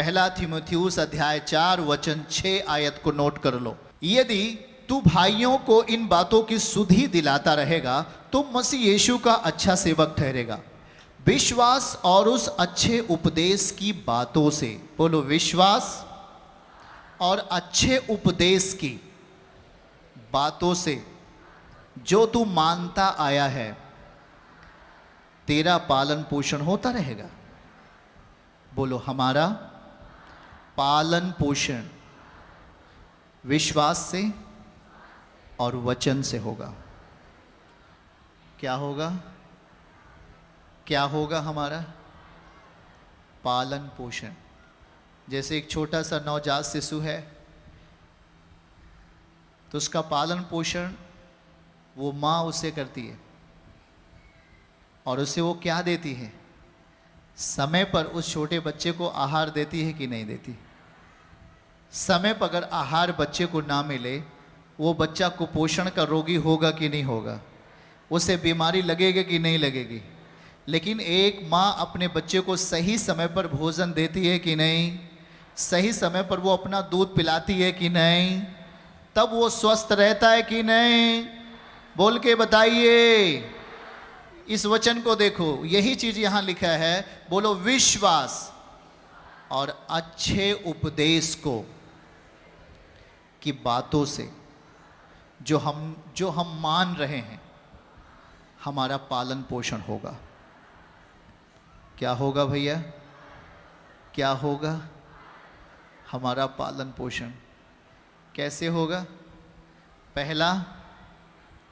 पहला थिमुथियुस अध्याय 4 वचन 6 आयत को नोट कर लो। यदि तू भाइयों को इन बातों की सुधि दिलाता रहेगा तो मसीह यीशु का अच्छा सेवक ठहरेगा, विश्वास और उस अच्छे उपदेश की बातों से। बोलो, विश्वास और अच्छे उपदेश की बातों से जो तू मानता आया है, तेरा पालन पोषण होता रहेगा। बोलो, हमारा पालन पोषण विश्वास से और वचन से होगा। क्या होगा? क्या होगा? हमारा पालन पोषण। जैसे एक छोटा सा नवजात शिशु है तो उसका पालन पोषण वो माँ उसे करती है, और उसे वो क्या देती है? समय पर उस छोटे बच्चे को आहार देती है कि नहीं देती? समय पर अगर आहार बच्चे को ना मिले, वो बच्चा कुपोषण का रोगी होगा कि नहीं होगा? उसे बीमारी लगेगी कि नहीं लगेगी? लेकिन एक माँ अपने बच्चे को सही समय पर भोजन देती है कि नहीं? सही समय पर वो अपना दूध पिलाती है कि नहीं? तब वो स्वस्थ रहता है कि नहीं? बोल के बताइए। इस वचन को देखो, यही चीज यहां लिखा है। बोलो, विश्वास और अच्छे उपदेश को की बातों से जो हम मान रहे हैं, हमारा पालन पोषण होगा। क्या होगा भैया? क्या होगा? हमारा पालन पोषण कैसे होगा? पहला,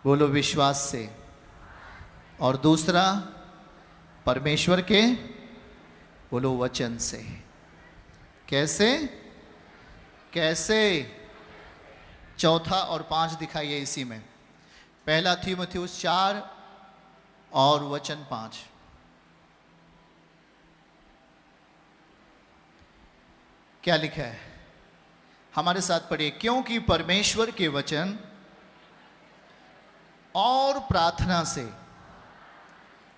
बोलो, विश्वास से, और दूसरा परमेश्वर के, बोलो, वचन से। कैसे? कैसे? चौथा और 5 दिखाइए इसी में। पहला थिमुथियुस 4 और वचन 5। क्या लिखा है? हमारे साथ पढ़िए। क्योंकि परमेश्वर के वचन और प्रार्थना से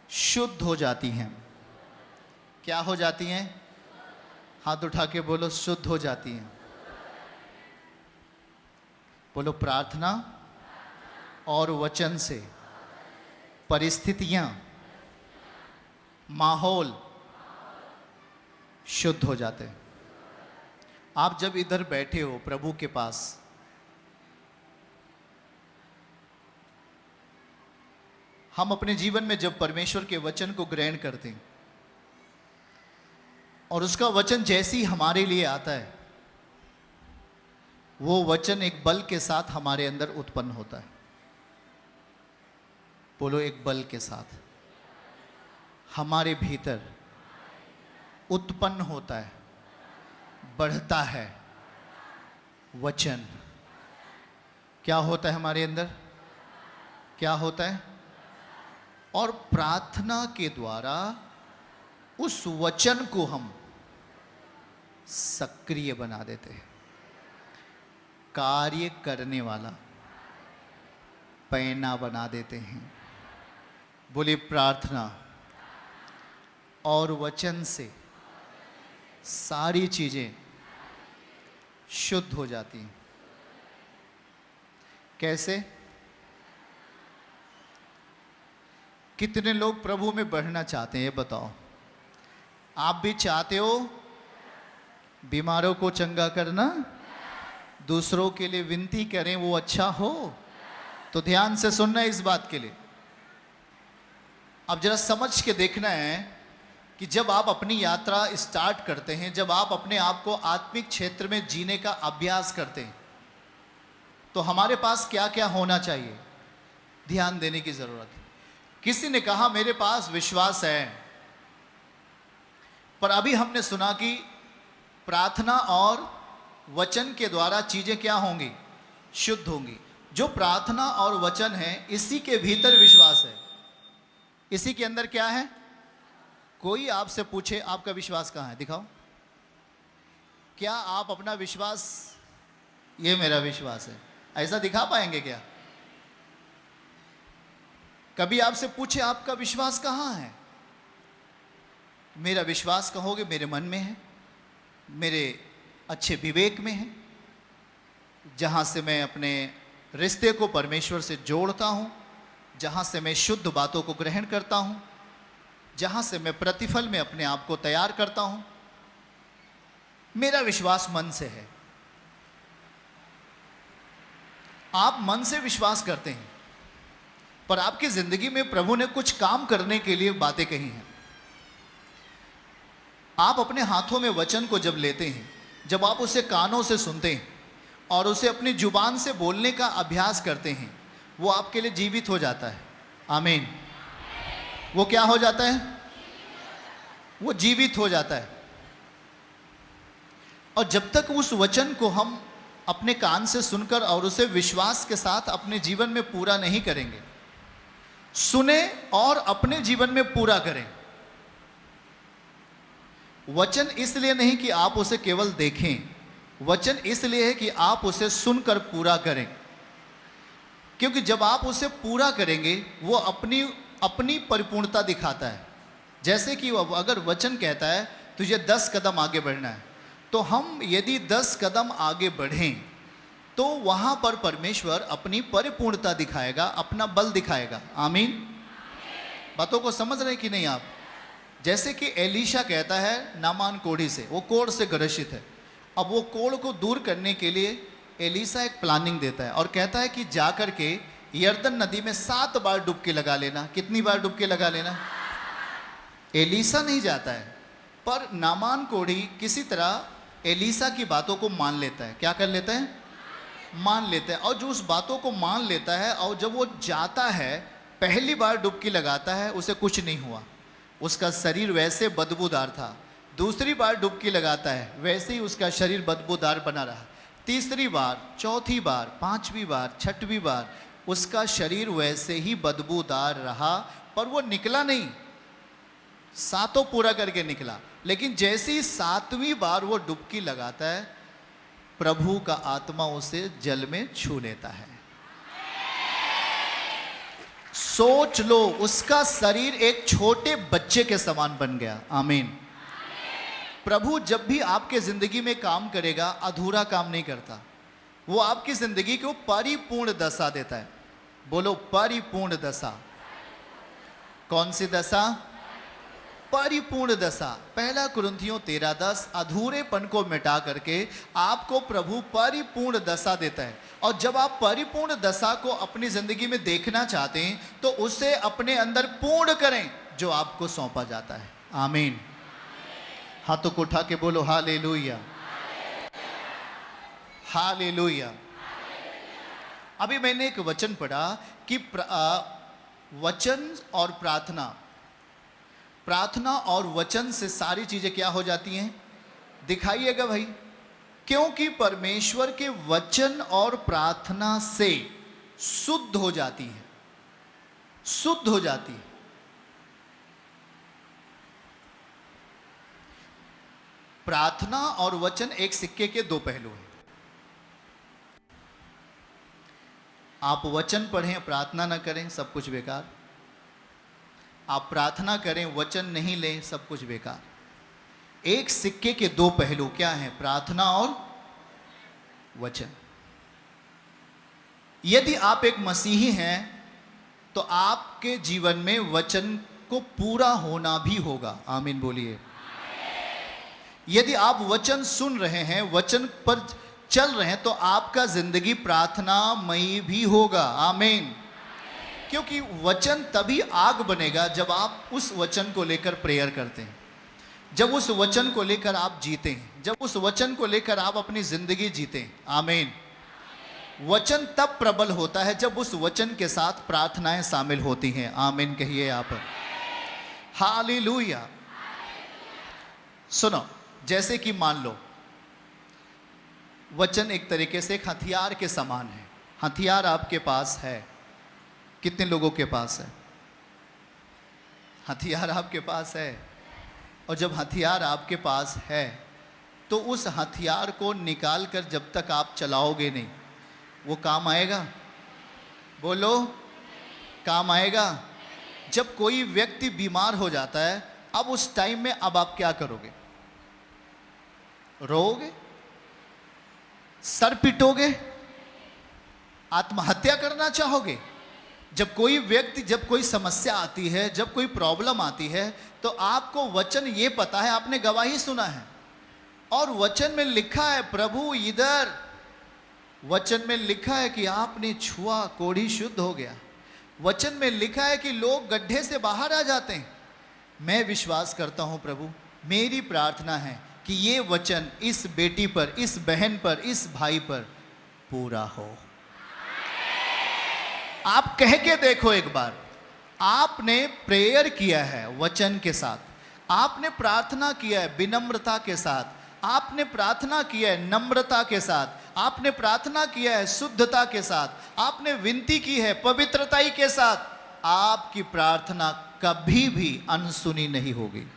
शुद्ध हो जाती हैं। क्या हो जाती हैं? हाथ उठा के बोलो, शुद्ध हो जाती हैं। बोलो, प्रार्थना और वचन से परिस्थितियां, माहौल शुद्ध हो जाते हैं। आप जब इधर बैठे हो प्रभु के पास, हम अपने जीवन में जब परमेश्वर के वचन को ग्रहण करते हैं और उसका वचन जैसे ही हमारे लिए आता है, वो वचन एक बल के साथ हमारे अंदर उत्पन्न होता है। बोलो, एक बल के साथ हमारे भीतर उत्पन्न होता है, बढ़ता है वचन। क्या होता है हमारे अंदर? क्या होता है? और प्रार्थना के द्वारा उस वचन को हम सक्रिय बना देते हैं, कार्य करने वाला पैना बना देते हैं। बोले, प्रार्थना और वचन से सारी चीजें शुद्ध हो जाती हैं। कैसे? कितने लोग प्रभु में बढ़ना चाहते हैं, ये बताओ? आप भी चाहते हो बीमारों को चंगा करना, दूसरों के लिए विनती करें वो अच्छा हो? तो ध्यान से सुनना इस बात के लिए। अब जरा समझ के देखना है कि जब आप अपनी यात्रा स्टार्ट करते हैं, जब आप अपने आप को आत्मिक क्षेत्र में जीने का अभ्यास करते हैं, तो हमारे पास क्या क्या होना चाहिए, ध्यान देने की जरूरत है। किसी ने कहा मेरे पास विश्वास है, पर अभी हमने सुना कि प्रार्थना और वचन के द्वारा चीजें क्या होंगी? शुद्ध होंगी। जो प्रार्थना और वचन है, इसी के भीतर विश्वास है। इसी के अंदर क्या है? कोई आपसे पूछे आपका विश्वास कहाँ है, दिखाओ। क्या आप अपना विश्वास, ये मेरा विश्वास है, ऐसा दिखा पाएंगे क्या? कभी आपसे पूछे आपका विश्वास कहाँ है? मेरा विश्वास कहोगे मेरे मन में है, मेरे अच्छे विवेक में है, जहाँ से मैं अपने रिश्ते को परमेश्वर से जोड़ता हूँ, जहाँ से मैं शुद्ध बातों को ग्रहण करता हूँ, जहाँ से मैं प्रतिफल में अपने आप को तैयार करता हूँ। मेरा विश्वास मन से है। आप मन से विश्वास करते हैं, पर आपकी जिंदगी में प्रभु ने कुछ काम करने के लिए बातें कही हैं। आप अपने हाथों में वचन को जब लेते हैं, जब आप उसे कानों से सुनते हैं और उसे अपनी जुबान से बोलने का अभ्यास करते हैं, वो आपके लिए जीवित हो जाता है। आमीन। वो क्या हो जाता है? वो जीवित हो जाता है। और जब तक उस वचन को हम अपने कान से सुनकर और उसे विश्वास के साथ अपने जीवन में पूरा नहीं करेंगे, सुने और अपने जीवन में पूरा करें। वचन इसलिए नहीं कि आप उसे केवल देखें, वचन इसलिए है कि आप उसे सुनकर पूरा करें। क्योंकि जब आप उसे पूरा करेंगे, वो अपनी परिपूर्णता दिखाता है। जैसे कि अगर वचन कहता है तुझे 10 कदम आगे बढ़ना है, तो हम यदि 10 कदम आगे बढ़ें तो वहाँ पर परमेश्वर अपनी परिपूर्णता दिखाएगा, अपना बल दिखाएगा। आमीन। बातों को समझ रहे कि नहीं आप? जैसे कि एलीशा कहता है नामान कोढ़ी से, वो कोढ़ से ग्रसित है। अब वो कोढ़ को दूर करने के लिए एलीशा एक प्लानिंग देता है और कहता है कि जाकर के यर्दन नदी में 7 बार डुबकी लगा लेना। कितनी बार डुबकी लगा लेना? एलीशा नहीं जाता है, पर नामान कोढ़ी किसी तरह एलीशा की बातों को मान लेता है। क्या कर लेता है? मान लेता है। और जो उस बातों को मान लेता है और जब वो जाता है, पहली बार डुबकी लगाता है, उसे कुछ नहीं हुआ, उसका शरीर वैसे बदबूदार था। दूसरी बार डुबकी लगाता है, वैसे ही उसका शरीर बदबूदार बना रहा। तीसरी बार, चौथी बार, 5वीं बार, 6वीं बार उसका शरीर वैसे ही बदबूदार रहा, पर वो निकला नहीं। 7 पूरा करके निकला। लेकिन जैसे ही 7वीं बार वो डुबकी लगाता है, प्रभु का आत्मा उसे जल में छू लेता है। सोच लो, उसका शरीर एक छोटे बच्चे के समान बन गया। आमीन। प्रभु जब भी आपके जिंदगी में काम करेगा, अधूरा काम नहीं करता। वो आपकी जिंदगी को परिपूर्ण दशा देता है। बोलो परिपूर्ण दशा। कौन सी दशा? परिपूर्ण दशा। 1 कुरिन्थियों 13:10, अधूरेपन को मिटा करके आपको प्रभु परिपूर्ण दशा देता है। और जब आप परिपूर्ण दशा को अपनी जिंदगी में देखना चाहते हैं, तो उसे अपने अंदर पूर्ण करें जो आपको सौंपा जाता है। आमीन। हाथों को उठा के बोलो हालेलुया, हालेलुया। अभी मैंने एक वचन पढ़ा कि वचन और प्रार्थना और वचन से सारी चीजें क्या हो जाती हैं? दिखाइएगा भाई। क्योंकि परमेश्वर के वचन और प्रार्थना से शुद्ध हो जाती है, शुद्ध हो जाती है। प्रार्थना और वचन एक सिक्के के 2 पहलू हैं। आप वचन पढ़ें, प्रार्थना ना करें, सब कुछ बेकार। आप प्रार्थना करें, वचन नहीं लें, सब कुछ बेकार। एक सिक्के के 2 पहलू क्या हैं? प्रार्थना और वचन। यदि आप एक मसीही हैं, तो आपके जीवन में वचन को पूरा होना भी होगा। आमीन बोलिए। यदि आप वचन सुन रहे हैं, वचन पर चल रहे हैं, तो आपका जिंदगी प्रार्थनामयी भी होगा। आमीन। क्योंकि वचन तभी आग बनेगा जब आप उस वचन को लेकर प्रेयर करते हैं, जब उस वचन को लेकर आप जीते हैं, जब उस वचन को लेकर आप अपनी जिंदगी जीते हैं। आमीन। वचन तब प्रबल होता है जब उस वचन के साथ प्रार्थनाएं शामिल होती हैं। आमीन कहिए आप। हालेलुया। सुनो, जैसे कि मान लो वचन एक तरीके से एक हथियार के समान है। हथियार आपके पास है। कितने लोगों के पास है? हथियार आपके पास है। और जब हथियार आपके पास है, तो उस हथियार को निकाल कर जब तक आप चलाओगे नहीं, वो काम आएगा? बोलो, काम आएगा? जब कोई व्यक्ति बीमार हो जाता है, अब उस टाइम में अब आप क्या करोगे? रोओगे, सर पिटोगे, आत्महत्या करना चाहोगे? जब कोई व्यक्ति, जब कोई समस्या आती है, जब कोई प्रॉब्लम आती है, तो आपको वचन ये पता है, आपने गवाही सुना है और वचन में लिखा है, प्रभु इधर वचन में लिखा है कि आपने छुआ, कोढ़ी शुद्ध हो गया। वचन में लिखा है कि लोग गड्ढे से बाहर आ जाते हैं। मैं विश्वास करता हूं प्रभु, मेरी प्रार्थना है कि ये वचन इस बेटी पर, इस बहन पर, इस भाई पर पूरा हो। आप कह के देखो एक बार, आपने प्रेयर किया है वचन के साथ, आपने प्रार्थना किया है विनम्रता के साथ, आपने प्रार्थना किया है नम्रता के साथ, आपने प्रार्थना किया है शुद्धता के साथ, आपने विनती की है पवित्रता के साथ, आपकी प्रार्थना कभी भी अनसुनी नहीं होगी।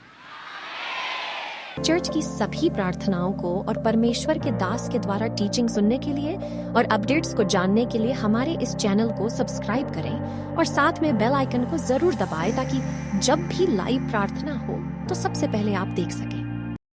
चर्च की सभी प्रार्थनाओं को और परमेश्वर के दास के द्वारा टीचिंग सुनने के लिए और अपडेट्स को जानने के लिए हमारे इस चैनल को सब्सक्राइब करें और साथ में बेल आइकन को जरूर दबाएं ताकि जब भी लाइव प्रार्थना हो तो सबसे पहले आप देख सकें।